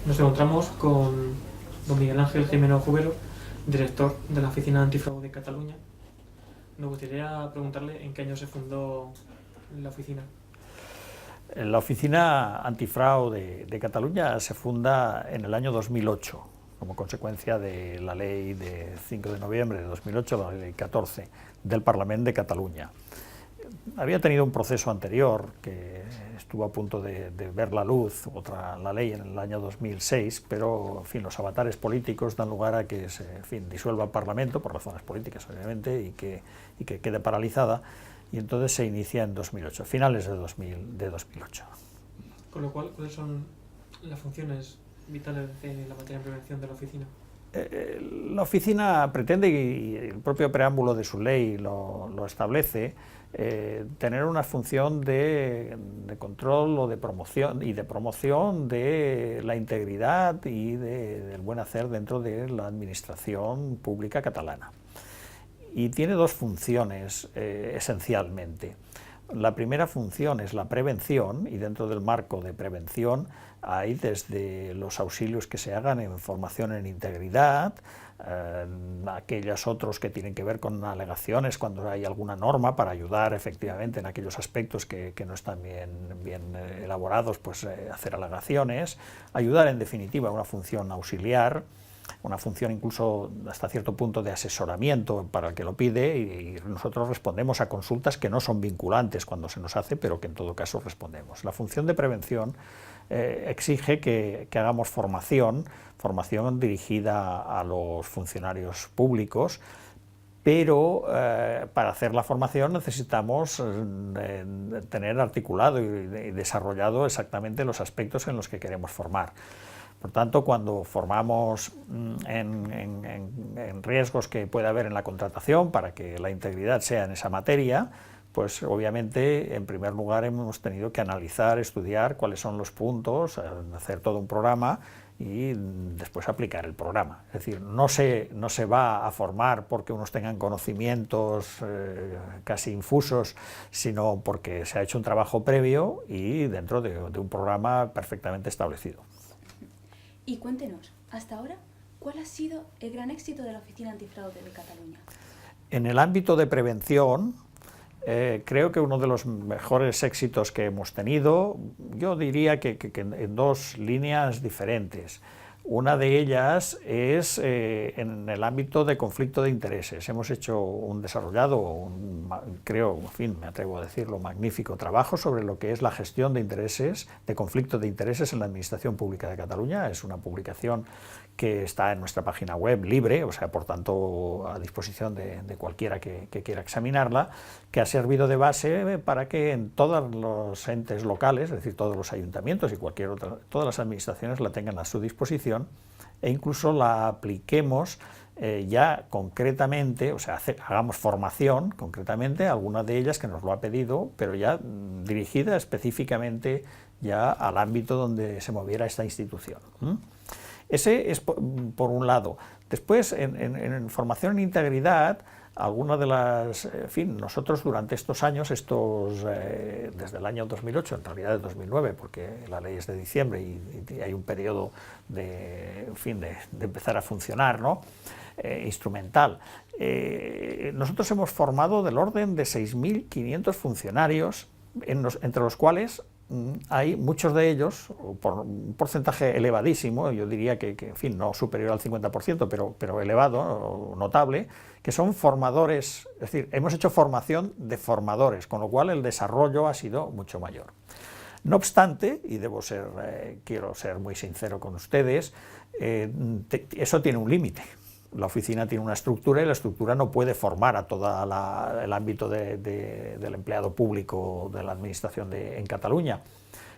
Nos encontramos con don Miguel Ángel Jimeno Jubero, director de la Oficina Antifraude de Cataluña. Nos gustaría preguntarle en qué año se fundó la oficina. La Oficina Antifraude de Cataluña se funda en el año 2008, como consecuencia de la ley de 5 de noviembre de 2008, la ley 14 del Parlament de Cataluña. Había tenido un proceso anterior que estuvo a punto de ver la luz, la ley en el año 2006, pero en fin, los avatares políticos dan lugar a que se disuelva el Parlamento, por razones políticas obviamente, y que quede paralizada, y entonces se inicia en 2008, finales de 2008. Con lo cual, ¿cuáles son las funciones vitales de la materia de prevención de la oficina? La oficina pretende, y el propio preámbulo de su ley lo establece, tener una función de control o de promoción de la integridad y del buen hacer dentro de la administración pública catalana. Y tiene dos funciones esencialmente. La primera función es la prevención, y dentro del marco de prevención hay desde los auxilios que se hagan en formación en integridad, aquellos otros que tienen que ver con alegaciones cuando hay alguna norma para ayudar efectivamente en aquellos aspectos que no están bien elaborados, pues hacer alegaciones, ayudar en definitiva a una función auxiliar, una función incluso hasta cierto punto de asesoramiento para el que lo pide, y nosotros respondemos a consultas que no son vinculantes cuando se nos hace, pero que en todo caso respondemos. La función de prevención exige que hagamos formación dirigida a los funcionarios públicos, pero para hacer la formación necesitamos tener articulado y desarrollado exactamente los aspectos en los que queremos formar. Por tanto, cuando formamos en riesgos que puede haber en la contratación para que la integridad sea en esa materia, pues obviamente en primer lugar hemos tenido que analizar, estudiar cuáles son los puntos, hacer todo un programa y después aplicar el programa. Es decir, no se va a formar porque unos tengan conocimientos casi infusos, sino porque se ha hecho un trabajo previo y dentro de un programa perfectamente establecido. Y cuéntenos, hasta ahora, ¿cuál ha sido el gran éxito de la Oficina Antifraude de Cataluña? En el ámbito de prevención, creo que uno de los mejores éxitos que hemos tenido, yo diría que en dos líneas diferentes. Una de ellas es en el ámbito de conflicto de intereses. Hemos hecho creo, en fin, me atrevo a decirlo, magnífico trabajo sobre lo que es la gestión de intereses, de conflicto de intereses en la Administración Pública de Cataluña. Es una publicación que está en nuestra página web libre, o sea, por tanto, a disposición de cualquiera que quiera examinarla, que ha servido de base para que en todos los entes locales, es decir, todos los ayuntamientos y todas las administraciones la tengan a su disposición, e incluso la apliquemos ya concretamente, o sea, hagamos formación concretamente, alguna de ellas que nos lo ha pedido, pero ya dirigida específicamente ya al ámbito donde se moviera esta institución. Ese es por un lado. Después, en formación en integridad, algunas de las... En fin, nosotros durante estos años, desde el año 2008, en realidad de 2009, porque la ley es de diciembre y hay un periodo de empezar a funcionar, ¿no? Instrumental. Nosotros hemos formado del orden de 6.500 funcionarios, entre los cuales hay muchos de ellos, por un porcentaje elevadísimo, yo diría que en fin, no superior al 50%, pero elevado, notable, que son formadores, es decir, hemos hecho formación de formadores, con lo cual el desarrollo ha sido mucho mayor. No obstante, y quiero ser muy sincero con ustedes, eso tiene un límite. La oficina tiene una estructura y la estructura no puede formar a todo el ámbito del empleado público de la administración en Cataluña.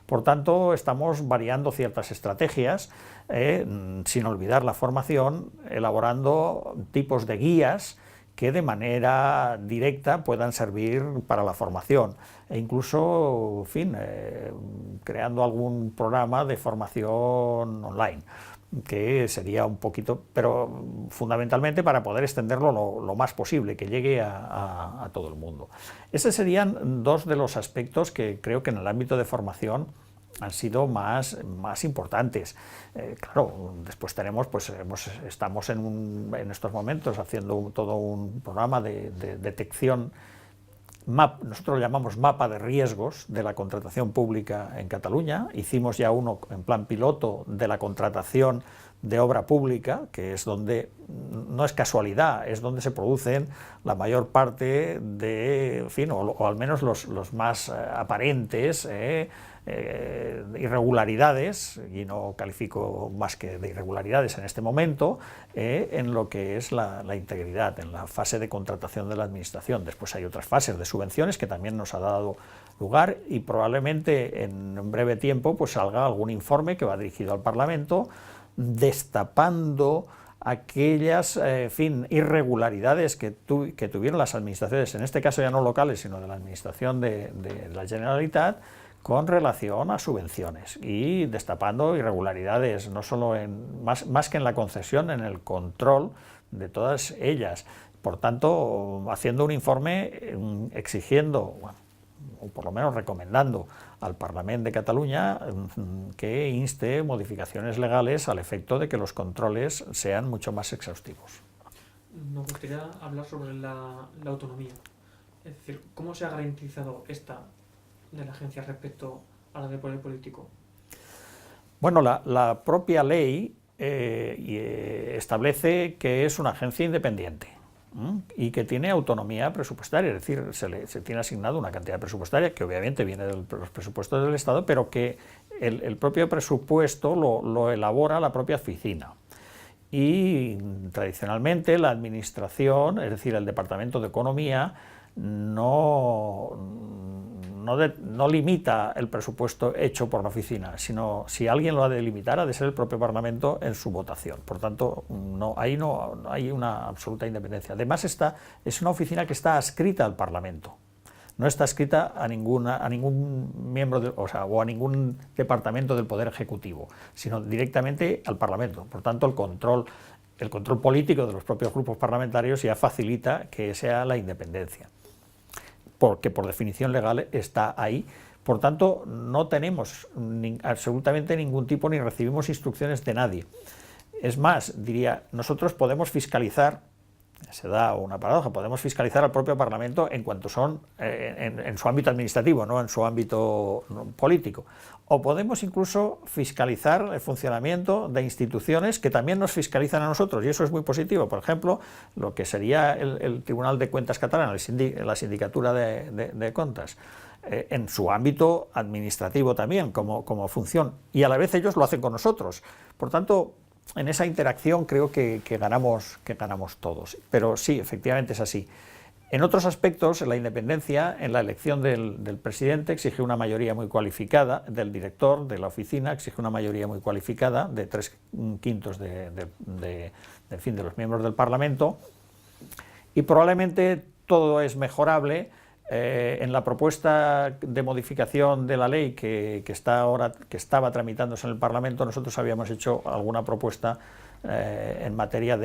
Por tanto, estamos variando ciertas estrategias, sin olvidar la formación, elaborando tipos de guías que de manera directa puedan servir para la formación, e incluso, en fin, creando algún programa de formación online, que sería un poquito, pero fundamentalmente para poder extenderlo lo más posible, que llegue a todo el mundo. Esos serían dos de los aspectos que creo que en el ámbito de formación han sido más importantes. Claro, después tenemos, pues estamos en estos momentos haciendo todo un programa de detección, nosotros lo llamamos mapa de riesgos de la contratación pública en Cataluña. Hicimos ya uno en plan piloto de la contratación de obra pública, que es donde, no es casualidad, es donde se producen la mayor parte de, en fin, o al menos los más aparentes irregularidades, y no califico más que de irregularidades en este momento, en lo que es la integridad, en la fase de contratación de la administración. Después hay otras fases de subvenciones que también nos ha dado lugar, y probablemente en un breve tiempo pues salga algún informe que va dirigido al Parlamento destapando aquellas irregularidades que tuvieron las administraciones, en este caso ya no locales, sino de la administración de la Generalitat, con relación a subvenciones, y destapando irregularidades no solo más que en la concesión, en el control de todas ellas. Por tanto, haciendo un informe exigiendo, o por lo menos recomendando al Parlament de Cataluña que inste modificaciones legales al efecto de que los controles sean mucho más exhaustivos. Nos gustaría hablar sobre la autonomía, es decir, ¿cómo se ha garantizado esta de la agencia respecto a la del poder político? Bueno, la propia ley establece que es una agencia independiente y que tiene autonomía presupuestaria, es decir, se tiene asignado una cantidad presupuestaria que obviamente viene de los presupuestos del Estado, pero que el propio presupuesto lo elabora la propia oficina. Y tradicionalmente la administración, es decir, el Departamento de Economía, no limita el presupuesto hecho por la oficina, sino si alguien lo ha de limitar, ha de ser el propio Parlamento en su votación. Por tanto, ahí no hay una absoluta independencia. Además, es una oficina que está adscrita al Parlamento. No está adscrita a ningún miembro o a ningún departamento del Poder Ejecutivo, sino directamente al Parlamento. Por tanto, el control político de los propios grupos parlamentarios ya facilita que sea la independencia, porque por definición legal está ahí. Por tanto, no tenemos absolutamente ningún tipo, ni recibimos instrucciones de nadie. Es más, diría, nosotros podemos fiscalizar, se da una paradoja, podemos fiscalizar al propio Parlamento en cuanto son en su ámbito administrativo, no en su ámbito político. O podemos incluso fiscalizar el funcionamiento de instituciones que también nos fiscalizan a nosotros, y eso es muy positivo. Por ejemplo, lo que sería el Tribunal de Cuentas catalán, la Sindicatura de Cuentas, en su ámbito administrativo también, como función, y a la vez ellos lo hacen con nosotros. Por tanto, en esa interacción creo que ganamos todos. Pero sí, efectivamente es así. En otros aspectos, la independencia, en la elección del presidente, exige una mayoría muy cualificada, del director de la oficina exige una mayoría muy cualificada, de 3/5 de los miembros del Parlamento, y probablemente todo es mejorable. En la propuesta de modificación de la ley que estaba tramitándose en el Parlamento, nosotros habíamos hecho alguna propuesta en materia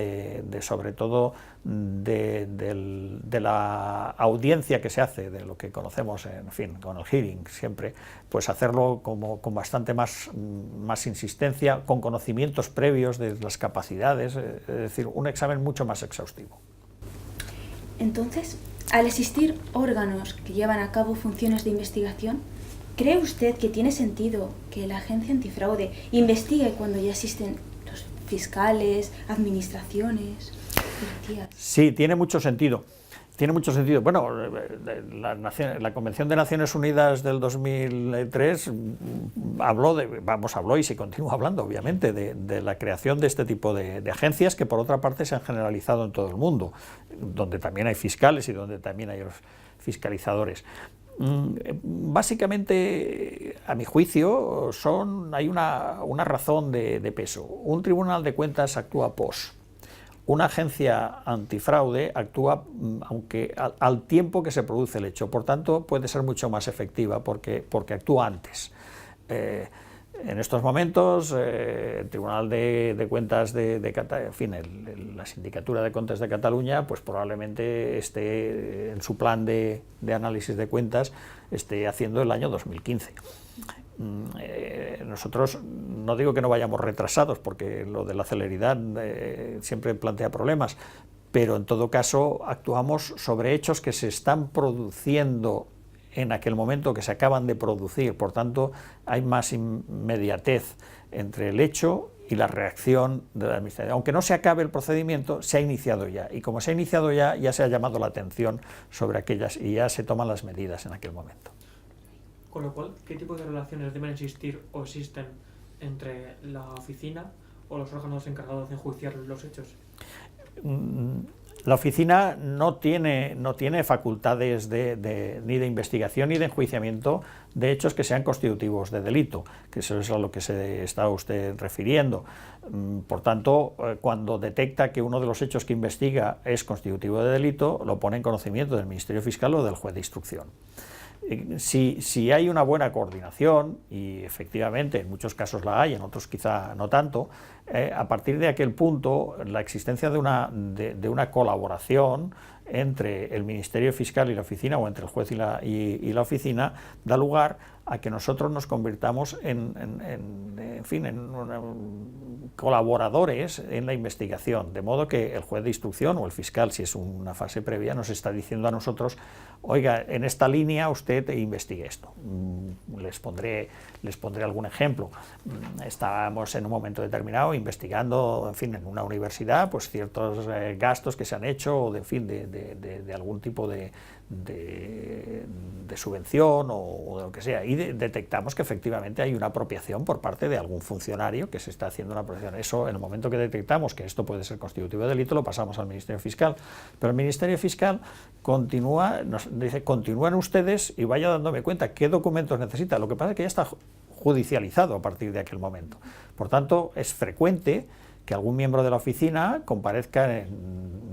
sobre todo de la audiencia que se hace, de lo que conocemos, en fin, con el hearing siempre, pues hacerlo con bastante más insistencia, con conocimientos previos de las capacidades, es decir, un examen mucho más exhaustivo. Entonces, al existir órganos que llevan a cabo funciones de investigación, ¿cree usted que tiene sentido que la agencia antifraude investigue cuando ya existen los fiscales, administraciones, policías? Sí, tiene mucho sentido. Tiene mucho sentido. Bueno, la Convención de Naciones Unidas del 2003 habló y se continúa hablando, obviamente, de la creación de este tipo de agencias que, por otra parte, se han generalizado en todo el mundo, donde también hay fiscales y donde también hay los fiscalizadores. Básicamente, a mi juicio, hay una razón de peso. Un tribunal de cuentas actúa post. Una agencia antifraude actúa aunque al tiempo que se produce el hecho, por tanto puede ser mucho más efectiva porque actúa antes. En estos momentos el Tribunal de Cuentas de Cataluña, en fin, la Sindicatura de Cuentas de Cataluña, pues probablemente esté en su plan de análisis de cuentas, esté haciendo el año 2015. Nosotros no digo que no vayamos retrasados, porque lo de la celeridad siempre plantea problemas, pero en todo caso actuamos sobre hechos que se están produciendo en aquel momento, que se acaban de producir. Por tanto, hay más inmediatez entre el hecho y la reacción de la administración. Aunque no se acabe el procedimiento, se ha iniciado ya, y como se ha iniciado ya, ya se ha llamado la atención sobre aquellas y ya se toman las medidas en aquel momento. Con lo cual, ¿qué tipo de relaciones deben existir o existen entre la oficina o los órganos encargados de enjuiciar los hechos? La oficina no tiene facultades ni de investigación ni de enjuiciamiento de hechos que sean constitutivos de delito, que eso es a lo que se está usted refiriendo. Por tanto, cuando detecta que uno de los hechos que investiga es constitutivo de delito, lo pone en conocimiento del Ministerio Fiscal o del juez de instrucción. Si hay una buena coordinación, y efectivamente en muchos casos la hay, en otros quizá no tanto, a partir de aquel punto la existencia de una colaboración entre el Ministerio Fiscal y la oficina, o entre el juez y la oficina, da lugar a que nosotros nos convirtamos en colaboradores en la investigación, de modo que el juez de instrucción o el fiscal, si es una fase previa, nos está diciendo a nosotros: oiga, en esta línea usted investigue esto. Les pondré algún ejemplo. Estábamos en un momento determinado investigando, en una universidad, pues ciertos gastos que se han hecho, de algún tipo de subvención o de lo que sea, y detectamos que efectivamente hay una apropiación por parte de algún funcionario que se está haciendo una apropiación. Eso, en el momento que detectamos que esto puede ser constitutivo de delito, lo pasamos al Ministerio Fiscal, pero el Ministerio Fiscal nos dice: continúen ustedes y vaya dándome cuenta qué documentos necesita. Lo que pasa es que ya está judicializado a partir de aquel momento. Por tanto, es frecuente que algún miembro de la oficina comparezca,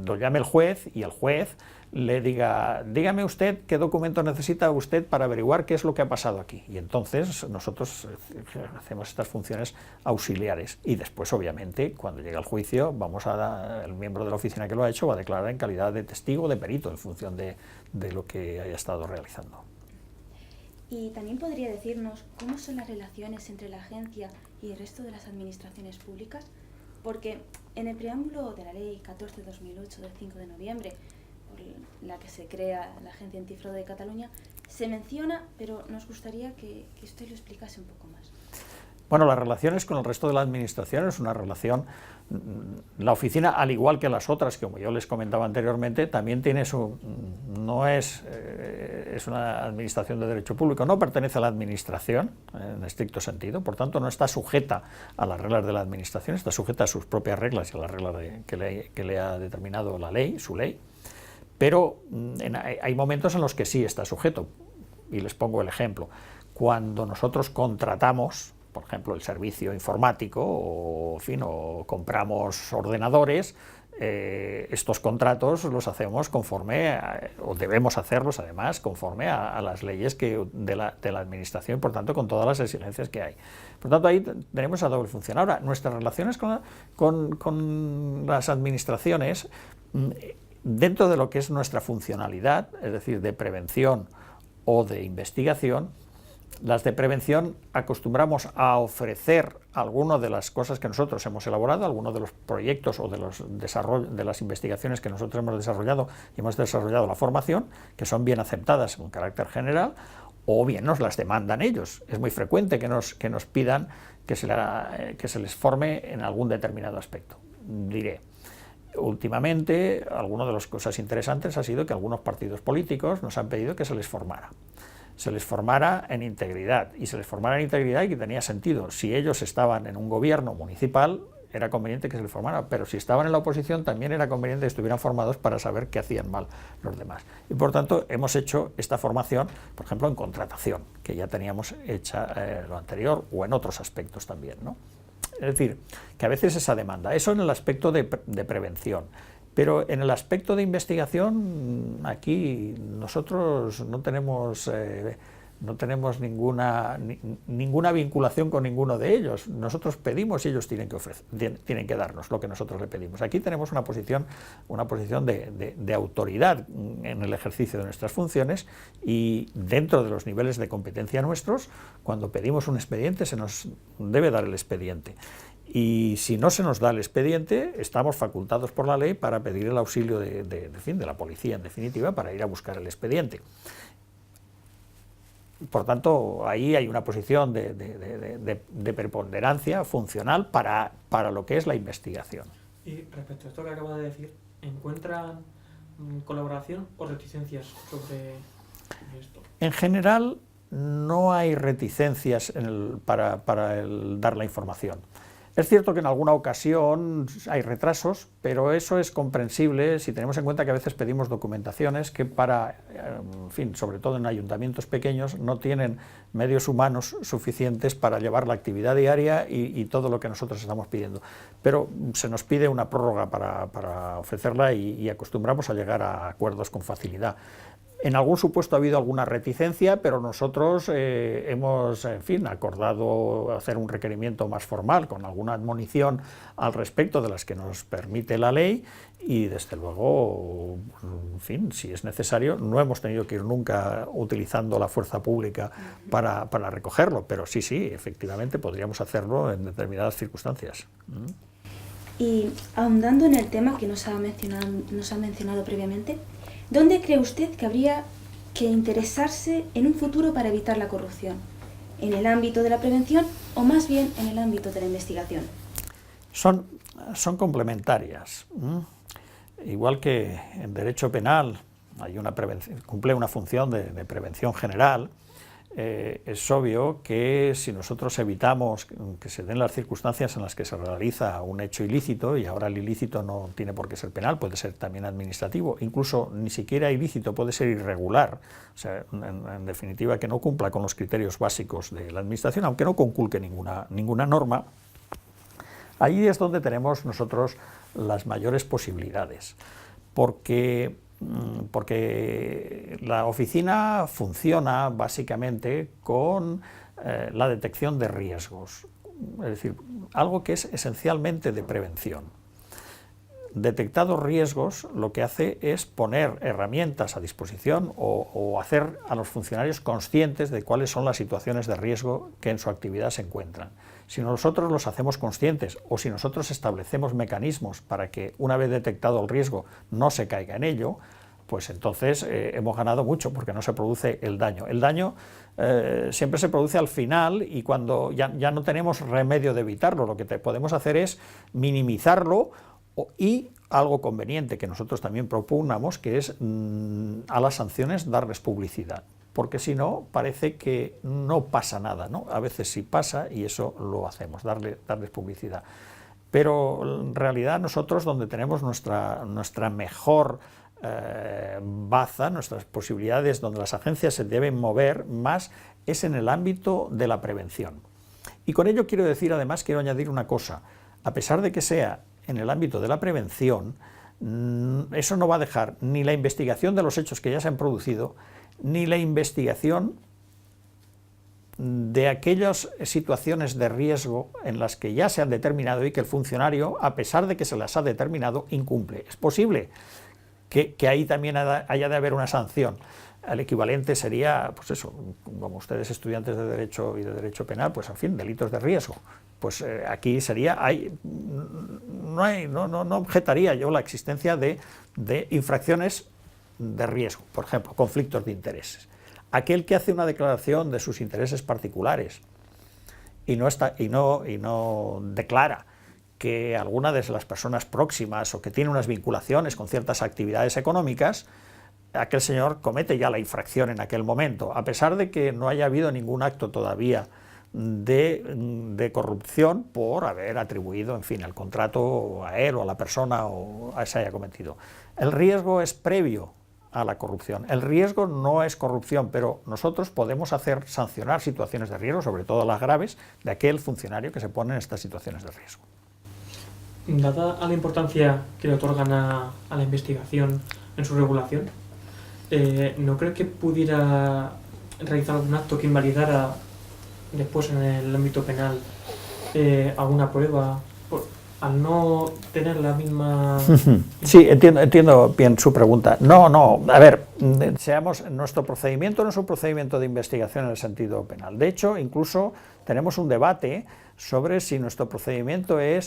lo llame el juez, y el juez le diga: dígame usted qué documento necesita usted para averiguar qué es lo que ha pasado aquí. Y entonces nosotros hacemos estas funciones auxiliares, y después, obviamente, cuando llega el juicio, el miembro de la oficina que lo ha hecho va a declarar en calidad de testigo o de perito, en función de lo que haya estado realizando. Y también podría decirnos cómo son las relaciones entre la agencia y el resto de las administraciones públicas, porque en el preámbulo de la Ley 14/2008 del 5 de noviembre, por la que se crea la Agencia Antifraude de Cataluña, se menciona, pero nos gustaría que usted lo explicase un poco más. Bueno, las relaciones con el resto de la administración es una relación. La oficina, al igual que las otras, que como yo les comentaba anteriormente, también tiene no es una administración de derecho público, no pertenece a la administración en estricto sentido, por tanto no está sujeta a las reglas de la administración, está sujeta a sus propias reglas y a las reglas que le ha determinado la ley, su ley, pero hay momentos en los que sí está sujeto, y les pongo el ejemplo. Cuando nosotros contratamos, por ejemplo, el servicio informático, o compramos ordenadores, estos contratos los hacemos conforme, o debemos hacerlos además, conforme a las leyes de la administración, por tanto, con todas las exigencias que hay. Por tanto, ahí tenemos esa doble función. Ahora, nuestras relaciones con las administraciones, dentro de lo que es nuestra funcionalidad, es decir, de prevención o de investigación, las de prevención acostumbramos a ofrecer algunas de las cosas que nosotros hemos elaborado, algunos de los proyectos o de las investigaciones que nosotros hemos desarrollado, y hemos desarrollado la formación, que son bien aceptadas con carácter general, o bien nos las demandan ellos. Es muy frecuente que nos pidan que se les forme en algún determinado aspecto. Diré, últimamente, alguna de las cosas interesantes ha sido que algunos partidos políticos nos han pedido que se les formara en integridad, y se les formara en integridad, y que tenía sentido. Si ellos estaban en un gobierno municipal, era conveniente que se les formara, pero si estaban en la oposición, también era conveniente que estuvieran formados para saber qué hacían mal los demás. Y por tanto, hemos hecho esta formación, por ejemplo, en contratación, que ya teníamos hecha lo anterior, o en otros aspectos también, ¿no? Es decir, que a veces esa demanda, eso en el aspecto de prevención. Pero en el aspecto de investigación, aquí nosotros no tenemos no tenemos ninguna vinculación con ninguno de ellos. Nosotros pedimos y ellos tienen que darnos lo que nosotros le pedimos. Aquí tenemos una posición de autoridad en el ejercicio de nuestras funciones, y dentro de los niveles de competencia nuestros, cuando pedimos un expediente se nos debe dar el expediente. Y si no se nos da el expediente, estamos facultados por la ley para pedir el auxilio de la policía, en definitiva, para ir a buscar el expediente. Por tanto, ahí hay una posición de preponderancia funcional para lo que es la investigación. Y respecto a esto que acaba de decir, ¿encuentran colaboración o reticencias sobre esto? En general, no hay reticencias para dar la información. Es cierto que en alguna ocasión hay retrasos, pero eso es comprensible si tenemos en cuenta que a veces pedimos documentaciones que en fin, sobre todo en ayuntamientos pequeños, no tienen medios humanos suficientes para llevar la actividad diaria y todo lo que nosotros estamos pidiendo. Pero se nos pide una prórroga para ofrecerla y acostumbramos a llegar a acuerdos con facilidad. En algún supuesto ha habido alguna reticencia, pero nosotros hemos, en fin, acordado hacer un requerimiento más formal, con alguna admonición al respecto de las que nos permite la ley, y desde luego, en fin, si es necesario, no hemos tenido que ir nunca utilizando la fuerza pública para recogerlo, pero sí, efectivamente podríamos hacerlo en determinadas circunstancias. Y ahondando en el tema que nos ha mencionado previamente, ¿dónde cree usted que habría que interesarse en un futuro para evitar la corrupción? ¿En el ámbito de la prevención o más bien en el ámbito de la investigación? Son complementarias. Igual que en derecho penal hay cumple una función de prevención general, es obvio que si nosotros evitamos que se den las circunstancias en las que se realiza un hecho ilícito, y ahora el ilícito no tiene por qué ser penal, puede ser también administrativo, incluso ni siquiera ilícito, puede ser irregular, o sea, en definitiva que no cumpla con los criterios básicos de la administración, aunque no conculque ninguna norma, ahí es donde tenemos nosotros las mayores posibilidades, porque la oficina funciona básicamente con la detección de riesgos, es decir, algo que es esencialmente de prevención. Detectados riesgos, lo que hace es poner herramientas a disposición o hacer a los funcionarios conscientes de cuáles son las situaciones de riesgo que en su actividad se encuentran. Si nosotros los hacemos conscientes o si nosotros establecemos mecanismos para que una vez detectado el riesgo no se caiga en ello, pues entonces hemos ganado mucho porque no se produce el daño. El daño siempre se produce al final y cuando ya no tenemos remedio de evitarlo, lo que podemos hacer es minimizarlo y algo conveniente que nosotros también propugnamos, que es a las sanciones darles publicidad. Porque si no, parece que no pasa nada, ¿no? A veces sí pasa y eso lo hacemos, darles publicidad. Pero en realidad nosotros donde tenemos nuestra mejor baza, nuestras posibilidades, donde las agencias se deben mover más, es en el ámbito de la prevención. Y con ello quiero añadir una cosa, a pesar de que sea en el ámbito de la prevención, eso no va a dejar ni la investigación de los hechos que ya se han producido, ni la investigación de aquellas situaciones de riesgo en las que ya se han determinado y que el funcionario, a pesar de que se las ha determinado, incumple. Es posible que ahí también haya de haber una sanción. El equivalente sería, pues eso, como ustedes estudiantes de Derecho y de Derecho Penal, pues en fin, delitos de riesgo. Pues aquí sería, no objetaría yo la existencia de infracciones de riesgo, por ejemplo, conflictos de intereses. Aquel que hace una declaración de sus intereses particulares y no declara que alguna de las personas próximas o que tiene unas vinculaciones con ciertas actividades económicas, aquel señor comete ya la infracción en aquel momento, a pesar de que no haya habido ningún acto todavía de corrupción por haber atribuido, en fin, el contrato a él o a la persona o a ese haya cometido. El riesgo es previo a la corrupción. El riesgo no es corrupción, pero nosotros podemos hacer sancionar situaciones de riesgo, sobre todo las graves, de aquel funcionario que se pone en estas situaciones de riesgo. Dada a la importancia que le otorgan a la investigación en su regulación, ¿no creo que pudiera realizar algún acto que invalidara después en el ámbito penal alguna prueba, al no tener la misma... Sí, entiendo bien su pregunta. No, a ver, nuestro procedimiento no es un procedimiento de investigación en el sentido penal. De hecho, incluso tenemos un debate sobre si nuestro procedimiento debe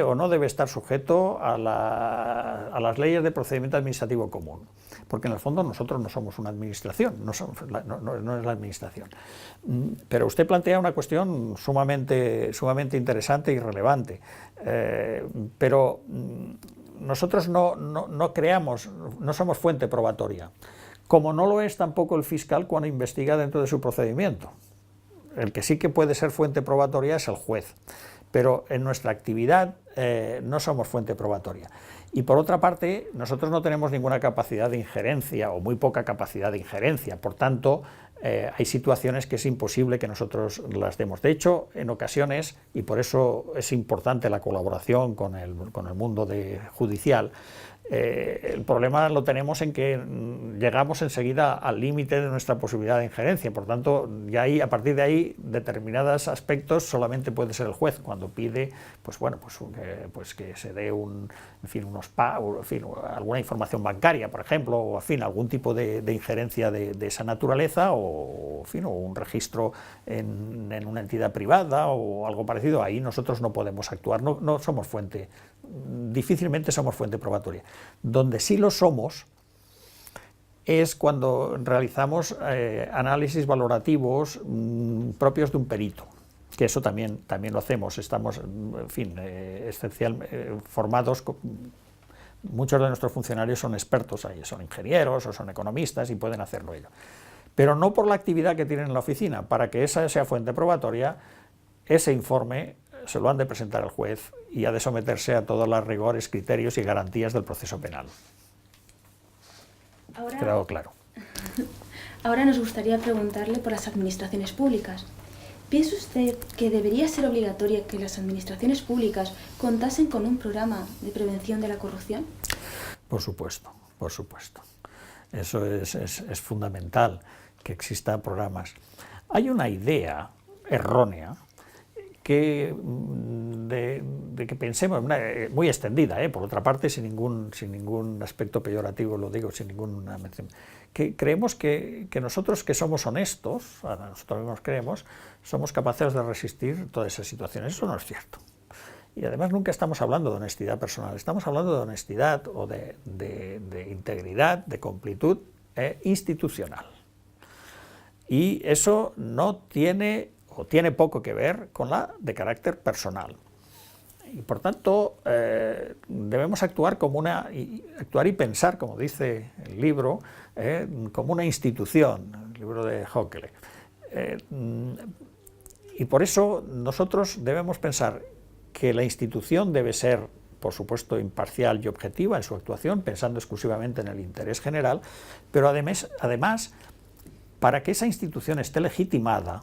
o no debe estar sujeto a las leyes de procedimiento administrativo común, porque en el fondo nosotros no somos una administración, no es la administración. Pero usted plantea una cuestión sumamente interesante y relevante, pero nosotros no creamos, no somos fuente probatoria, como no lo es tampoco el fiscal cuando investiga dentro de su procedimiento. El que sí que puede ser fuente probatoria es el juez, pero en nuestra actividad no somos fuente probatoria. Y por otra parte, nosotros no tenemos ninguna capacidad de injerencia o muy poca capacidad de injerencia, por tanto, hay situaciones que es imposible que nosotros las demos. De hecho, en ocasiones, y por eso es importante la colaboración con el mundo judicial, el problema lo tenemos en que llegamos enseguida al límite de nuestra posibilidad de injerencia, por tanto, ya ahí, a partir de ahí, determinados aspectos solamente puede ser el juez cuando pide, pues que se dé alguna información bancaria, por ejemplo, o algún tipo de injerencia de esa naturaleza, o un registro en una entidad privada o algo parecido. Ahí nosotros no podemos actuar, no somos fuente, difícilmente somos fuente probatoria. Donde sí lo somos es cuando realizamos análisis valorativos propios de un perito, que eso también lo hacemos. Estamos, formados, muchos de nuestros funcionarios son expertos ahí, son ingenieros o son economistas y pueden hacerlo ellos. Pero no por la actividad que tienen en la oficina. Para que esa sea fuente probatoria, ese informe se lo han de presentar al juez y ha de someterse a todos los rigores, criterios y garantías del proceso penal. ¿Quedado claro? Ahora nos gustaría preguntarle por las administraciones públicas. ¿Piensa usted que debería ser obligatorio que las administraciones públicas contasen con un programa de prevención de la corrupción? Por supuesto, por supuesto. Eso es fundamental, que existan programas. Hay una idea errónea de que pensemos, muy extendida, por otra parte, sin ningún aspecto peyorativo, lo digo, sin ninguna mención, que creemos que nosotros, que somos honestos, nosotros mismos creemos, somos capaces de resistir todas esas situaciones. Eso no es cierto. Y además nunca estamos hablando de honestidad personal, estamos hablando de honestidad o de integridad, de completud institucional. Y eso no tiene o tiene poco que ver con la de carácter personal. Y por tanto, debemos actuar y pensar, como dice el libro, como una institución, el libro de Hockele. Y por eso nosotros debemos pensar que la institución debe ser, por supuesto, imparcial y objetiva en su actuación, pensando exclusivamente en el interés general, pero además, para que esa institución esté legitimada,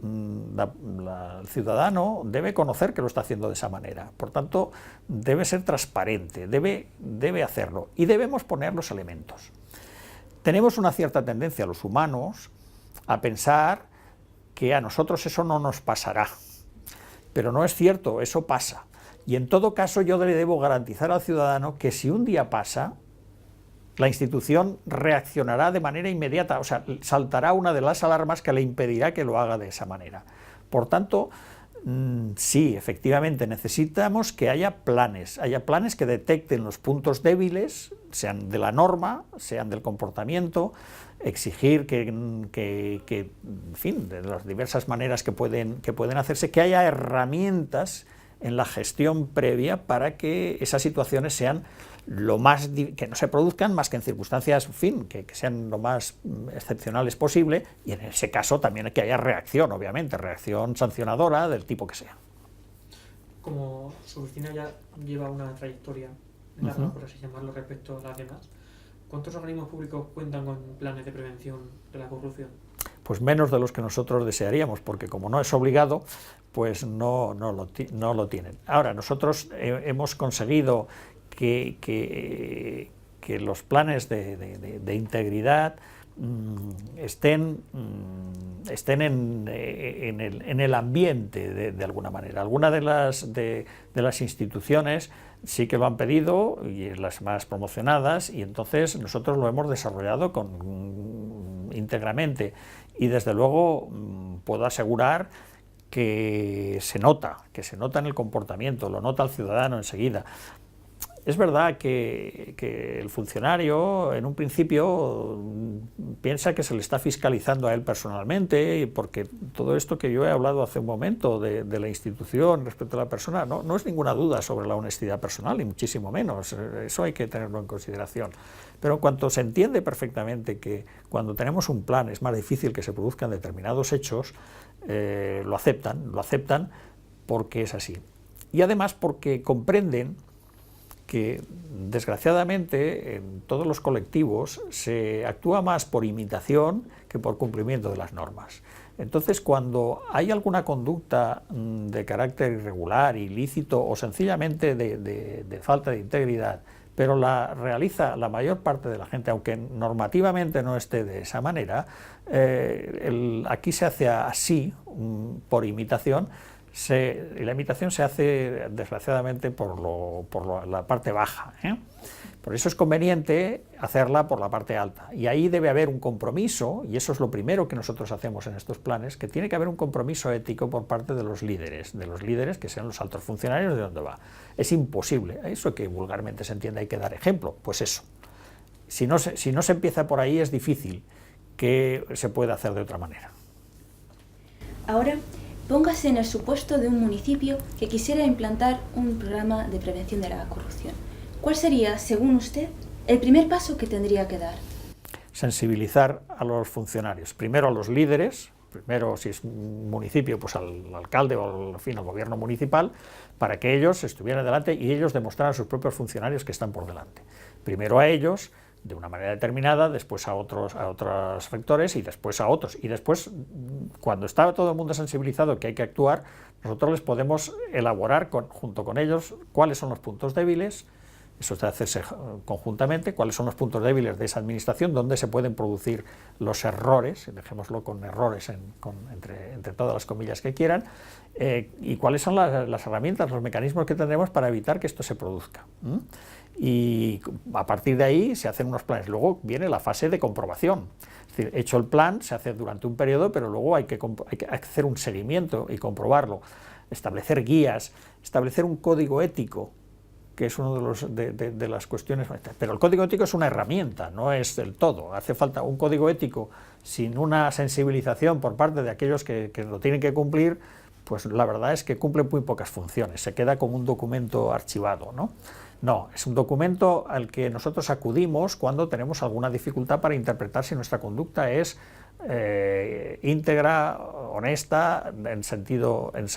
el ciudadano debe conocer que lo está haciendo de esa manera. Por tanto, debe ser transparente, debe hacerlo, y debemos poner los elementos. Tenemos una cierta tendencia, los humanos, a pensar que a nosotros eso no nos pasará, pero no es cierto, eso pasa. Y en todo caso yo le debo garantizar al ciudadano que si un día pasa, la institución reaccionará de manera inmediata, o sea, saltará una de las alarmas que le impedirá que lo haga de esa manera. Por tanto, sí, efectivamente, necesitamos que haya planes que detecten los puntos débiles, sean de la norma, sean del comportamiento, exigir que en fin, de las diversas maneras que pueden hacerse, que haya herramientas en la gestión previa para que esas situaciones sean que no se produzcan más que en circunstancias, en fin, que sean lo más excepcionales posible, y en ese caso también que haya reacción, obviamente, reacción sancionadora del tipo que sea. Como su oficina ya lleva una trayectoria larga, por así llamarlo, respecto a las demás, ¿cuántos organismos públicos cuentan con planes de prevención de la corrupción? Pues menos de los que nosotros desearíamos, porque como no es obligado, pues no lo tienen. Ahora, nosotros hemos conseguido que los planes de integridad estén en el ambiente de alguna manera. Algunas de las instituciones sí que lo han pedido, y las más promocionadas, y entonces nosotros lo hemos desarrollado íntegramente, y desde luego puedo asegurar que se nota en el comportamiento, lo nota el ciudadano enseguida. Es verdad que el funcionario en un principio piensa que se le está fiscalizando a él personalmente, porque todo esto que yo he hablado hace un momento de la institución respecto a la persona no es ninguna duda sobre la honestidad personal, ni muchísimo menos. Eso hay que tenerlo en consideración. Pero en cuanto se entiende perfectamente que cuando tenemos un plan es más difícil que se produzcan determinados hechos, lo aceptan porque es así. Y además porque comprenden que desgraciadamente en todos los colectivos se actúa más por imitación que por cumplimiento de las normas. Entonces, cuando hay alguna conducta de carácter irregular, ilícito o sencillamente de falta de integridad, pero la realiza la mayor parte de la gente, aunque normativamente no esté de esa manera, aquí se hace así, por imitación. Y la imitación se hace desgraciadamente por la parte baja, Por eso es conveniente hacerla por la parte alta, y ahí debe haber un compromiso, y eso es lo primero que nosotros hacemos en estos planes, que tiene que haber un compromiso ético por parte de los líderes que sean los altos funcionarios de donde va. Es imposible, eso que vulgarmente se entiende, hay que dar ejemplo, pues eso. Si no se empieza por ahí, es difícil que se pueda hacer de otra manera. Ahora, póngase en el supuesto de un municipio que quisiera implantar un programa de prevención de la corrupción. ¿Cuál sería, según usted, el primer paso que tendría que dar? Sensibilizar a los funcionarios, primero a los líderes, primero si es un municipio, pues al alcalde o al gobierno municipal, para que ellos estuvieran delante y ellos demostraran a sus propios funcionarios que están por delante. Primero a ellos, de una manera determinada, después a otros sectores y después a otros. Y después, cuando está todo el mundo sensibilizado que hay que actuar, nosotros les podemos elaborar junto con ellos cuáles son los puntos débiles, eso está hacerse conjuntamente, cuáles son los puntos débiles de esa administración, dónde se pueden producir los errores, dejémoslo con errores entre todas las comillas que quieran, y cuáles son las herramientas, los mecanismos que tendremos para evitar que esto se produzca. Y a partir de ahí se hacen unos planes. Luego viene la fase de comprobación. Es decir, hecho el plan, se hace durante un periodo, pero luego hay que hacer un seguimiento y comprobarlo, establecer guías, establecer un código ético, que es una de las cuestiones. Pero el código ético es una herramienta, no es del todo. Hace falta un código ético sin una sensibilización por parte de aquellos que lo tienen que cumplir, pues la verdad es que cumple muy pocas funciones, se queda como un documento archivado, ¿no? No, es un documento al que nosotros acudimos cuando tenemos alguna dificultad para interpretar si nuestra conducta es íntegra, honesta, en sentido en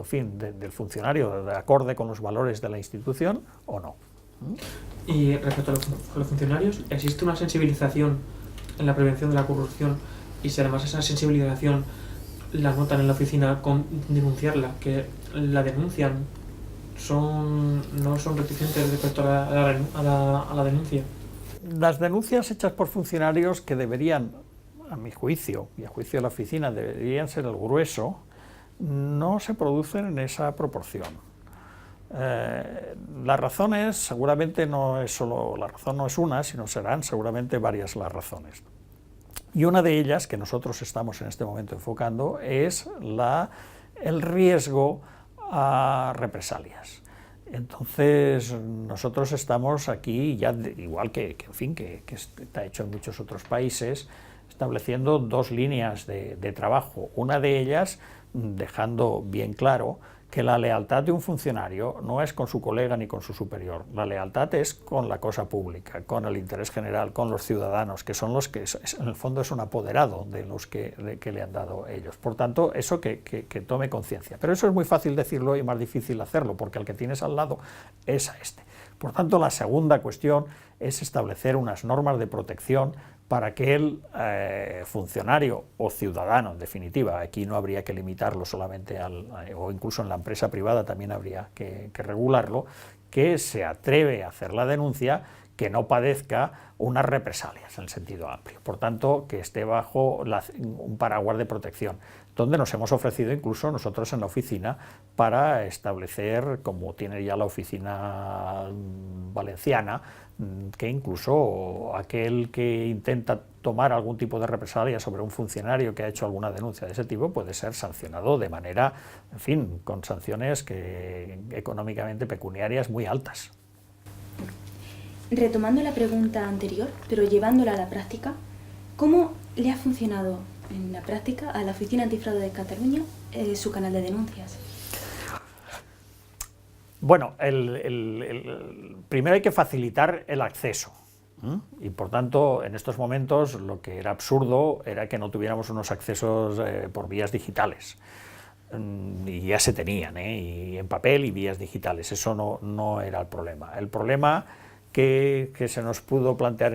fin, del funcionario, de acorde con los valores de la institución o no. Y respecto a los funcionarios, ¿existe una sensibilización en la prevención de la corrupción? Y si además esa sensibilización la notan en la oficina con denunciarla, que la denuncian, no son reticentes respecto a la denuncia. Las denuncias hechas por funcionarios, que deberían, a mi juicio y a juicio de la oficina, deberían ser el grueso, no se producen en esa proporción. La razón es, seguramente la razón no es una, sino serán seguramente varias las razones. Y una de ellas, que nosotros estamos en este momento enfocando, es el riesgo a represalias. Entonces nosotros estamos aquí, ya igual que está hecho en muchos otros países, estableciendo dos líneas de trabajo. Una de ellas dejando bien claro que la lealtad de un funcionario no es con su colega ni con su superior, la lealtad es con la cosa pública, con el interés general, con los ciudadanos, que son los que en el fondo es un apoderado de los que le han dado ellos. Por tanto, eso que tome conciencia. Pero eso es muy fácil decirlo y más difícil hacerlo, porque al que tienes al lado es a este. Por tanto, la segunda cuestión es establecer unas normas de protección para que el funcionario o ciudadano, en definitiva, aquí no habría que limitarlo solamente o incluso en la empresa privada también habría que regularlo, que se atreve a hacer la denuncia, que no padezca unas represalias en el sentido amplio. Por tanto, que esté bajo un paraguas de protección, donde nos hemos ofrecido incluso nosotros en la oficina para establecer, como tiene ya la oficina valenciana, que incluso aquel que intenta tomar algún tipo de represalia sobre un funcionario que ha hecho alguna denuncia de ese tipo puede ser sancionado de manera, en fin, con sanciones que económicamente pecuniarias muy altas. Retomando la pregunta anterior, pero llevándola a la práctica, ¿cómo le ha funcionado en la práctica a la Oficina Antifraude de Cataluña su canal de denuncias? Bueno, primero hay que facilitar el acceso. Y por tanto, en estos momentos lo que era absurdo era que no tuviéramos unos accesos por vías digitales. Y ya se tenían, y en papel y vías digitales. Eso no era el problema. El problema que se nos pudo plantear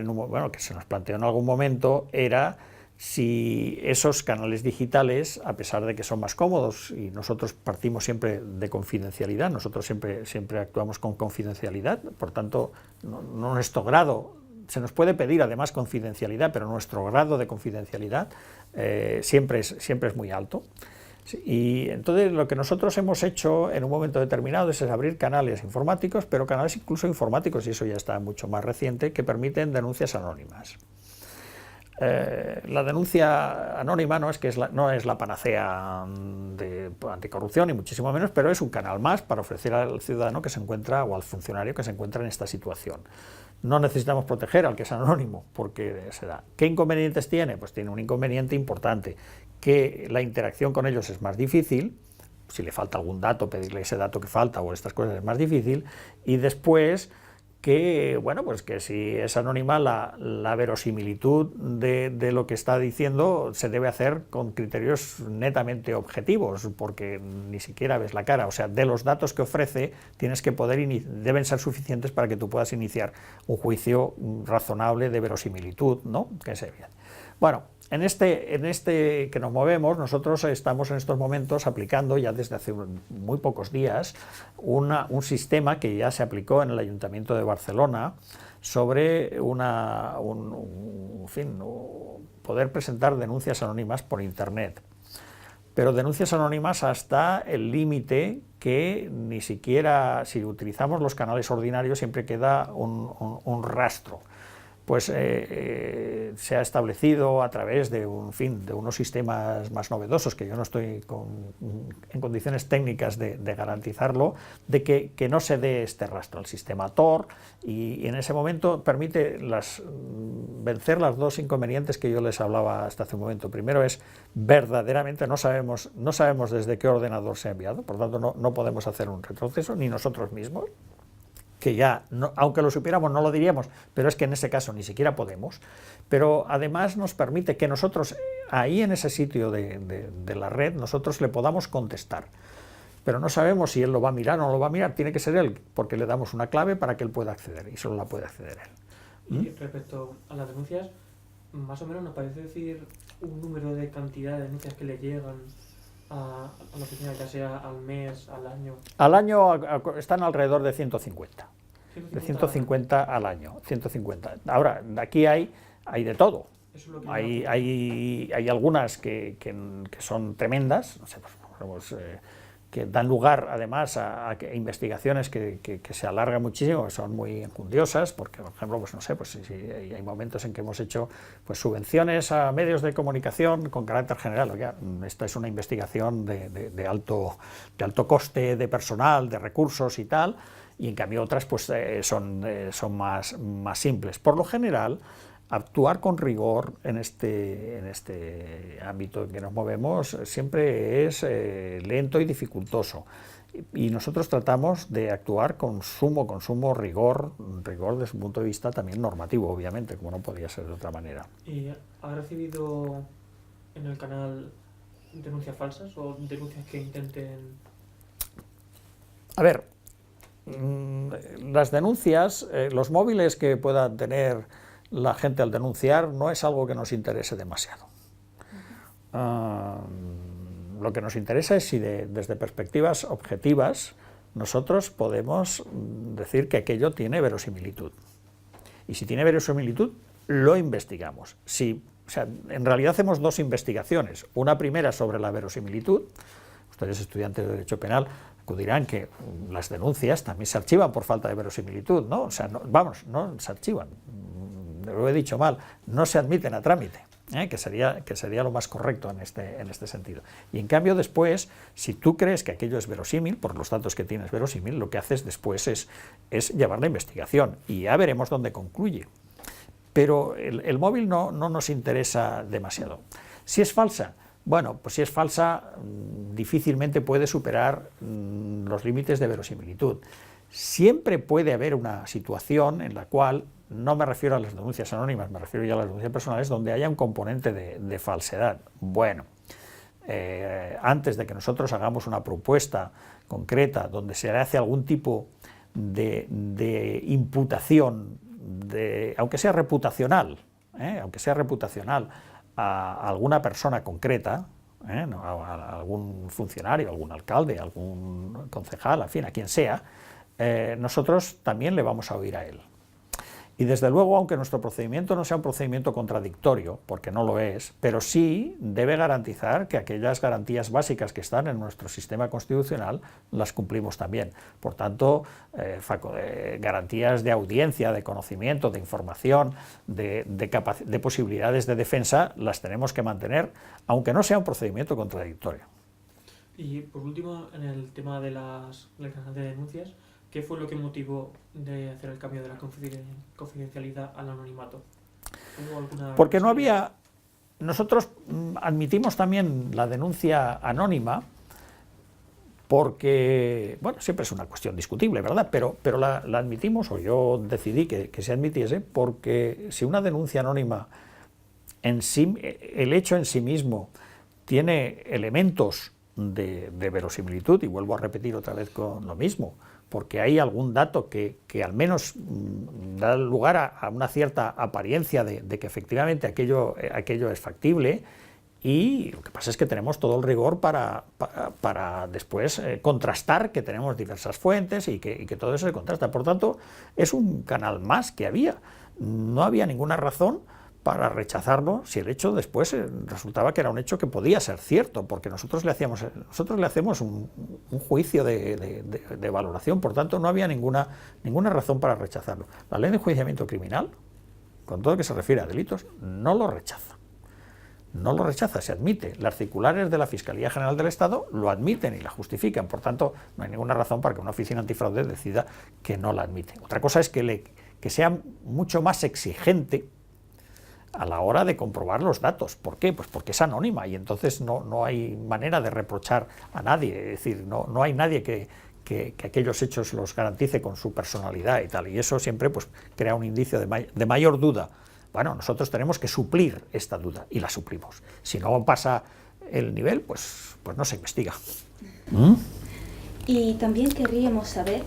que se nos planteó en algún momento era si esos canales digitales, a pesar de que son más cómodos, y nosotros partimos siempre de confidencialidad, nosotros siempre actuamos con confidencialidad, por tanto, nuestro grado, se nos puede pedir además confidencialidad, pero nuestro grado de confidencialidad siempre es muy alto. Y entonces lo que nosotros hemos hecho en un momento determinado es abrir canales informáticos, pero canales incluso informáticos, y eso ya está mucho más reciente, que permiten denuncias anónimas. La denuncia anónima no es la panacea de anticorrupción, ni muchísimo menos, pero es un canal más para ofrecer al ciudadano que se encuentra, o al funcionario que se encuentra en esta situación. No necesitamos proteger al que es anónimo, porque se da. ¿Qué inconvenientes tiene? Pues tiene un inconveniente importante, que la interacción con ellos es más difícil. Si le falta algún dato, pedirle ese dato que falta o estas cosas es más difícil, y después que, bueno, pues que si es anónima, la verosimilitud de lo que está diciendo se debe hacer con criterios netamente objetivos, porque ni siquiera ves la cara. O sea, de los datos que ofrece tienes que deben ser suficientes para que tú puedas iniciar un juicio razonable de verosimilitud, ¿no? Que es evidente. Bueno, en este que nos movemos, nosotros estamos en estos momentos aplicando ya desde hace muy pocos días un sistema que ya se aplicó en el Ayuntamiento de Barcelona sobre poder presentar denuncias anónimas por Internet. Pero denuncias anónimas hasta el límite que ni siquiera, si utilizamos los canales ordinarios, siempre queda un rastro. Pues se ha establecido a través de unos sistemas más novedosos, que yo no estoy en condiciones técnicas de garantizarlo, de que no se dé este rastro. El sistema Tor, y en ese momento permite vencer las dos inconvenientes que yo les hablaba hasta hace un momento. Primero es, verdaderamente no sabemos desde qué ordenador se ha enviado, por tanto no podemos hacer un retroceso, ni nosotros mismos, que ya, aunque lo supiéramos no lo diríamos, pero es que en ese caso ni siquiera podemos. Pero además nos permite que nosotros ahí en ese sitio de la red nosotros le podamos contestar, pero no sabemos si él lo va a mirar o no lo va a mirar. Tiene que ser él, porque le damos una clave para que él pueda acceder, y solo la puede acceder él. Y respecto a las denuncias, más o menos nos parece decir un número de cantidad de denuncias que le llegan a la oficina, ya sea al mes, al año. Al año están alrededor de 150. De 150 al año, 150. Ahora, aquí hay de todo. Hay algunas que son tremendas, no sé, pues, que dan lugar además a investigaciones que se alargan muchísimo, que son muy enjundiosas, porque, por ejemplo, pues no sé, pues si hay momentos en que hemos hecho pues subvenciones a medios de comunicación con carácter general. Oiga, esta es una investigación de alto coste de personal, de recursos y tal, y en cambio otras pues son más simples. Por lo general, actuar con rigor en este ámbito en que nos movemos siempre es lento y dificultoso, y nosotros tratamos de actuar con sumo rigor desde un punto de vista también normativo, obviamente, como no podía ser de otra manera. ¿Y ha recibido en el canal denuncias falsas o denuncias que intenten...? A ver, las denuncias, los móviles que puedan tener la gente al denunciar no es algo que nos interese demasiado. Lo que nos interesa es si desde perspectivas objetivas nosotros podemos decir que aquello tiene verosimilitud. y si tiene verosimilitud, lo investigamos. O sea, en realidad hacemos dos investigaciones, una primera sobre la verosimilitud. Ustedes, estudiantes de Derecho Penal, acudirán que las denuncias también se archivan por falta de verosimilitud, ¿no? O sea, no se archivan, lo he dicho mal, no se admiten a trámite, que sería lo más correcto en este sentido. Y en cambio después, si tú crees que aquello es verosímil, por los datos que tienes verosímil, lo que haces después es llevar la investigación, y ya veremos dónde concluye. Pero el móvil no nos interesa demasiado. Si es falsa, bueno, pues si es falsa, difícilmente puede superar los límites de verosimilitud. Siempre puede haber una situación en la cual, no me refiero a las denuncias anónimas, me refiero ya a las denuncias personales, donde haya un componente de falsedad. Bueno, antes de que nosotros hagamos una propuesta concreta donde se hace algún tipo de imputación, aunque sea reputacional, a alguna persona concreta, a algún funcionario, algún alcalde, algún concejal, en fin, a quien sea, nosotros también le vamos a oír a él. Y desde luego, aunque nuestro procedimiento no sea un procedimiento contradictorio, porque no lo es, pero sí debe garantizar que aquellas garantías básicas que están en nuestro sistema constitucional las cumplimos también. Por tanto, garantías de audiencia, de conocimiento, de información, de posibilidades de defensa, las tenemos que mantener, aunque no sea un procedimiento contradictorio. Y por último, en el tema de las denuncias, ¿qué fue lo que motivó de hacer el cambio de la confidencialidad al anonimato? ¿Hubo alguna Porque no había... Nosotros admitimos también la denuncia anónima porque, bueno, siempre es una cuestión discutible, ¿verdad? Pero la admitimos, o yo decidí que se admitiese, porque si una denuncia anónima, en sí, el hecho en sí mismo tiene elementos de verosimilitud, y vuelvo a repetir otra vez con lo mismo, porque hay algún dato que al menos da lugar a una cierta apariencia de que efectivamente aquello es factible, y lo que pasa es que tenemos todo el rigor para después contrastar que tenemos diversas fuentes y que todo eso se contrasta. Por tanto, es un canal más que había. No había ninguna razón para rechazarlo si el hecho después resultaba que era un hecho que podía ser cierto, porque nosotros le hacemos un juicio de valoración. Por tanto, no había ninguna razón para rechazarlo. La ley de enjuiciamiento criminal, con todo lo que se refiere a delitos, no lo rechaza. No lo rechaza, se admite. Las circulares de la Fiscalía General del Estado lo admiten y la justifican. Por tanto, no hay ninguna razón para que una oficina antifraude decida que no la admite. Otra cosa es que sea mucho más exigente a la hora de comprobar los datos. ¿Por qué? Pues porque es anónima, y entonces no hay manera de reprochar a nadie. Es decir, no hay nadie que aquellos hechos los garantice con su personalidad y tal, y eso siempre pues crea un indicio de mayor duda. Bueno, nosotros tenemos que suplir esta duda, y la suplimos. Si no pasa el nivel, pues no se investiga. Y también querríamos saber,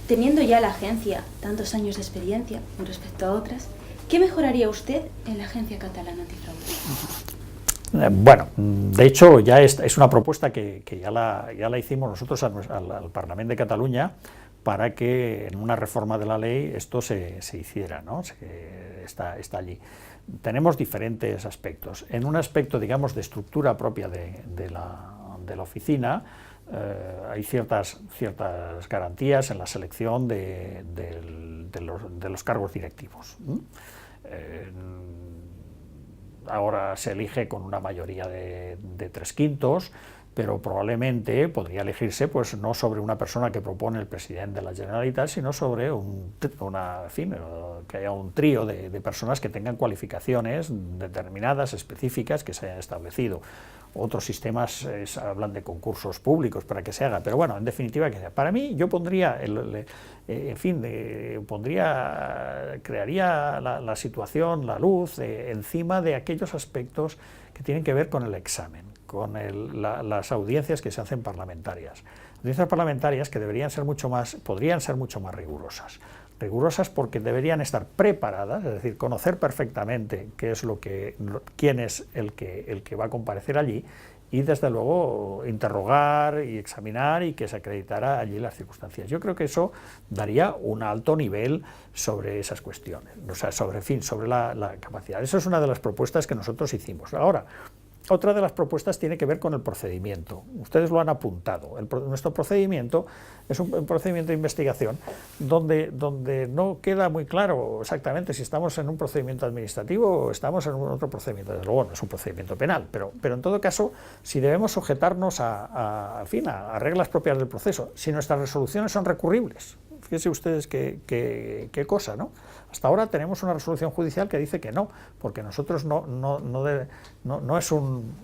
teniendo ya la agencia tantos años de experiencia con respecto a otras, ¿qué mejoraría usted en la Agencia Catalana Antifraude? Bueno, de hecho ya es una propuesta que ya la hicimos nosotros al Parlamento de Cataluña, para que en una reforma de la ley esto se hiciera, ¿no? Está allí. Tenemos diferentes aspectos. En un aspecto, digamos, de estructura propia de la oficina, hay ciertas garantías en la selección de los cargos directivos. Ahora se elige con una mayoría de 3/5, pero probablemente podría elegirse pues no sobre una persona que propone el presidente de la Generalitat, sino sobre que haya un trío de personas que tengan cualificaciones determinadas, específicas, que se hayan establecido. Otros sistemas hablan de concursos públicos para que se haga, pero bueno, en definitiva, para mí yo pondría, crearía la situación, la luz, encima de aquellos aspectos que tienen que ver con el examen, con las audiencias que se hacen parlamentarias. Audiencias parlamentarias que podrían ser mucho más rigurosas. Rigurosas porque deberían estar preparadas, es decir, conocer perfectamente quién es el que va a comparecer allí, y desde luego interrogar y examinar y que se acreditara allí las circunstancias. Yo creo que eso daría un alto nivel sobre esas cuestiones, o sea, sobre la capacidad. Eso es una de las propuestas que nosotros hicimos. Ahora, otra de las propuestas tiene que ver con el procedimiento. Ustedes lo han apuntado. Nuestro procedimiento es un procedimiento de investigación donde no queda muy claro exactamente si estamos en un procedimiento administrativo o estamos en otro procedimiento. Desde luego no es un procedimiento penal, pero en todo caso, si debemos sujetarnos a reglas propias del proceso, si nuestras resoluciones son recurribles. Fíjense ustedes qué cosa, ¿no? Hasta ahora tenemos una resolución judicial que dice que no, porque nosotros no es un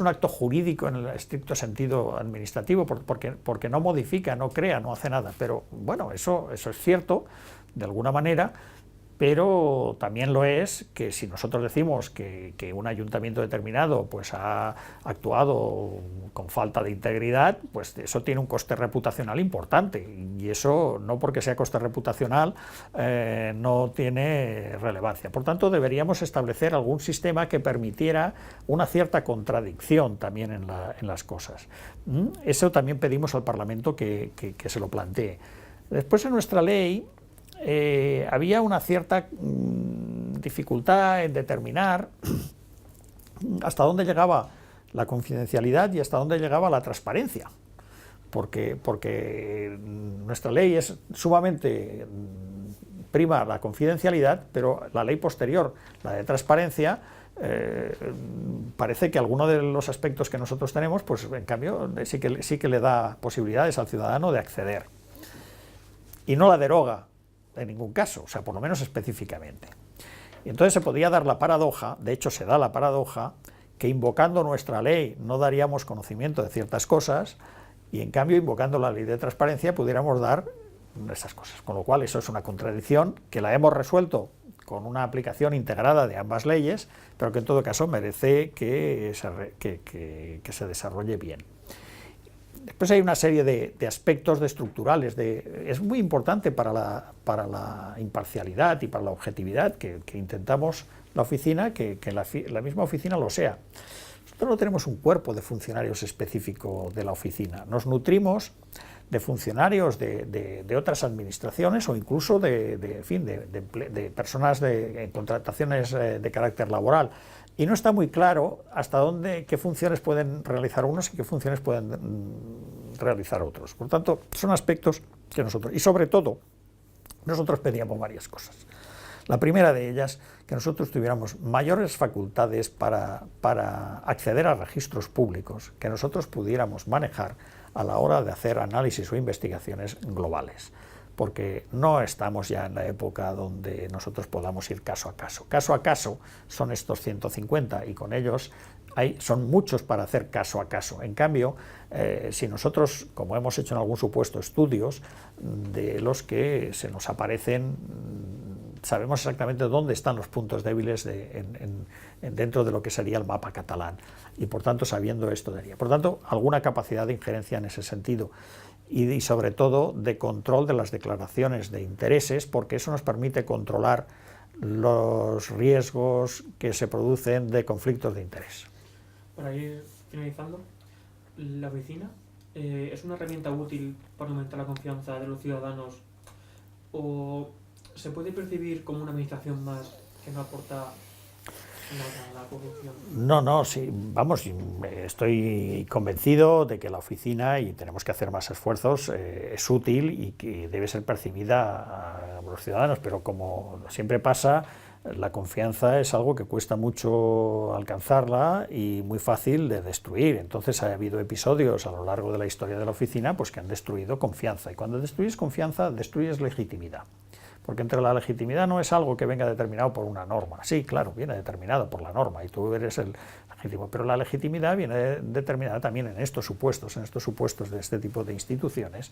acto jurídico en el estricto sentido administrativo, porque no modifica, no crea, no hace nada. Pero bueno, eso es cierto, de alguna manera, pero también lo es que si nosotros decimos que un ayuntamiento determinado pues ha actuado con falta de integridad, pues eso tiene un coste reputacional importante, y eso no porque sea coste reputacional no tiene relevancia. Por tanto, deberíamos establecer algún sistema que permitiera una cierta contradicción también en las cosas. Eso también pedimos al Parlamento que se lo plantee. Después, en nuestra ley había una cierta dificultad en determinar hasta dónde llegaba la confidencialidad y hasta dónde llegaba la transparencia, porque nuestra ley es sumamente prima la confidencialidad, pero la ley posterior, la de transparencia, parece que alguno de los aspectos que nosotros tenemos, pues en cambio sí que le da posibilidades al ciudadano de acceder, y no la deroga en ningún caso, o sea, por lo menos específicamente. Y entonces se podía dar la paradoja, de hecho se da la paradoja, que invocando nuestra ley no daríamos conocimiento de ciertas cosas, y en cambio invocando la ley de transparencia pudiéramos dar esas cosas, con lo cual eso es una contradicción que la hemos resuelto con una aplicación integrada de ambas leyes, pero que en todo caso merece que se desarrolle bien. Después hay una serie de aspectos estructurales. Es muy importante para la imparcialidad y para la objetividad que intentamos la oficina, que la misma oficina lo sea. Nosotros no tenemos un cuerpo de funcionarios específico de la oficina. Nos nutrimos de funcionarios de otras administraciones o incluso de personas en contrataciones de carácter laboral. Y no está muy claro hasta qué funciones pueden realizar unos y qué funciones pueden realizar otros. Por tanto, son aspectos que y sobre todo, nosotros pedíamos varias cosas. La primera de ellas, que nosotros tuviéramos mayores facultades para acceder a registros públicos, que nosotros pudiéramos manejar a la hora de hacer análisis o investigaciones globales, porque no estamos ya en la época donde nosotros podamos ir caso a caso. Caso a caso son estos 150 y con ellos son muchos para hacer caso a caso. En cambio, si nosotros, como hemos hecho en algún supuesto, estudios de los que se nos aparecen, sabemos exactamente dónde están los puntos débiles dentro de lo que sería el mapa catalán, y por tanto, sabiendo esto daría. Por tanto, alguna capacidad de injerencia en ese sentido. Y sobre todo de control de las declaraciones de intereses, porque eso nos permite controlar los riesgos que se producen de conflictos de interés. Para ir finalizando, la oficina es una herramienta útil para aumentar la confianza de los ciudadanos, o se puede percibir como una administración más que no aporta la corrupción. No, sí, vamos, estoy convencido de que la oficina, y tenemos que hacer más esfuerzos, es útil y que debe ser percibida a los ciudadanos, pero como siempre pasa, la confianza es algo que cuesta mucho alcanzarla y muy fácil de destruir. Entonces ha habido episodios a lo largo de la historia de la oficina pues que han destruido confianza, y cuando destruyes confianza, destruyes legitimidad. Porque entre la legitimidad no es algo que venga determinado por una norma. Sí, claro, viene determinado por la norma y tú eres el legítimo, pero la legitimidad viene determinada también en estos supuestos de este tipo de instituciones,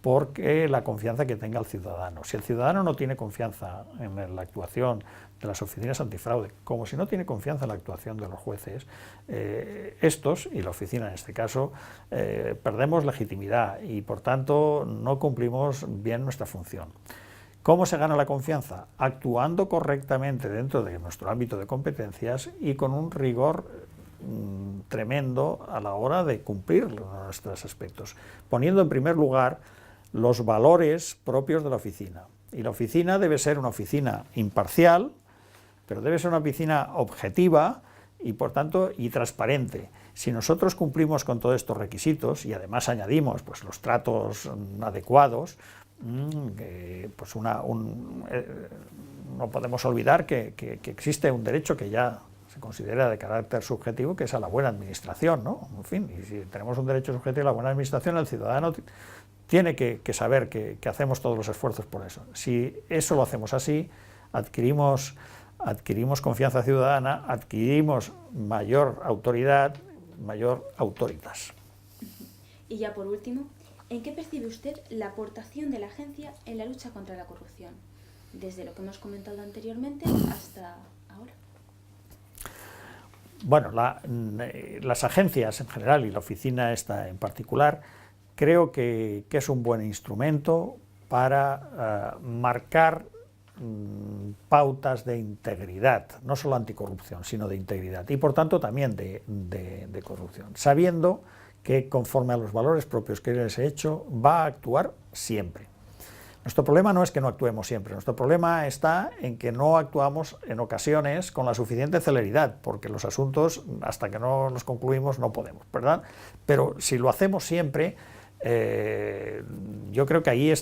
porque la confianza que tenga el ciudadano. Si el ciudadano no tiene confianza en la actuación de las oficinas antifraude, como si no tiene confianza en la actuación de los jueces, estos, y la oficina en este caso, perdemos legitimidad y por tanto no cumplimos bien nuestra función. ¿Cómo se gana la confianza? Actuando correctamente dentro de nuestro ámbito de competencias y con un rigor tremendo a la hora de cumplir nuestros aspectos, poniendo en primer lugar los valores propios de la oficina. Y la oficina debe ser una oficina imparcial, pero debe ser una oficina objetiva y, por tanto, y transparente. Si nosotros cumplimos con todos estos requisitos y además añadimos pues, los tratos adecuados, pues no podemos olvidar que existe un derecho que ya se considera de carácter subjetivo, que es a la buena administración, ¿no? En fin, y si tenemos un derecho subjetivo a la buena administración, el ciudadano tiene que saber que hacemos todos los esfuerzos por eso. Si eso lo hacemos así, adquirimos confianza ciudadana, adquirimos mayor autoridad, mayor autoritas. Y ya por último, ¿en qué percibe usted la aportación de la agencia en la lucha contra la corrupción? Desde lo que hemos comentado anteriormente hasta ahora. Bueno, las agencias en general y la oficina esta en particular, creo que es un buen instrumento para marcar pautas de integridad, no solo anticorrupción, sino de integridad, y por tanto también de corrupción, sabiendo que conforme a los valores propios que les he hecho, va a actuar siempre. Nuestro problema no es que no actuemos siempre, nuestro problema está en que no actuamos en ocasiones con la suficiente celeridad, porque los asuntos, hasta que no los concluimos, no podemos, ¿verdad? Pero si lo hacemos siempre, yo creo que ahí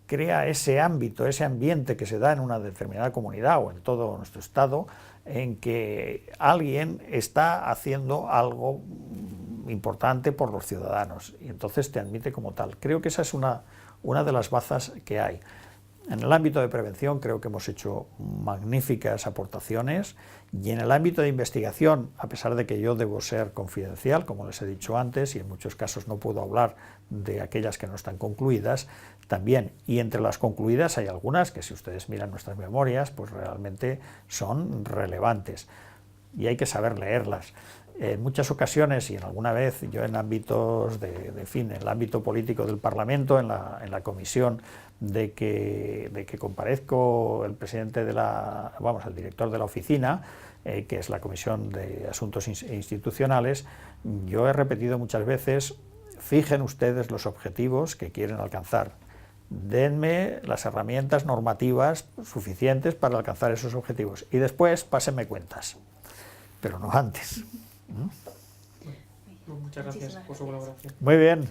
crea ese ámbito, ese ambiente que se da en una determinada comunidad o en todo nuestro estado, en que alguien está haciendo algo importante por los ciudadanos y entonces te admite como tal. Creo que esa es una de las bazas que hay. En el ámbito de prevención creo que hemos hecho magníficas aportaciones y en el ámbito de investigación, a pesar de que yo debo ser confidencial, como les he dicho antes, y en muchos casos no puedo hablar de aquellas que no están concluidas, también, y entre las concluidas hay algunas que si ustedes miran nuestras memorias, pues realmente son relevantes y hay que saber leerlas. En muchas ocasiones y en alguna vez yo en ámbitos en el ámbito político del Parlamento, en la comisión de que comparezco el presidente el director de la oficina, que es la Comisión de Asuntos Institucionales, yo he repetido muchas veces, fijen ustedes los objetivos que quieren alcanzar, denme las herramientas normativas suficientes para alcanzar esos objetivos y después pásenme cuentas, pero no antes. Muchas gracias por su colaboración. Muy bien.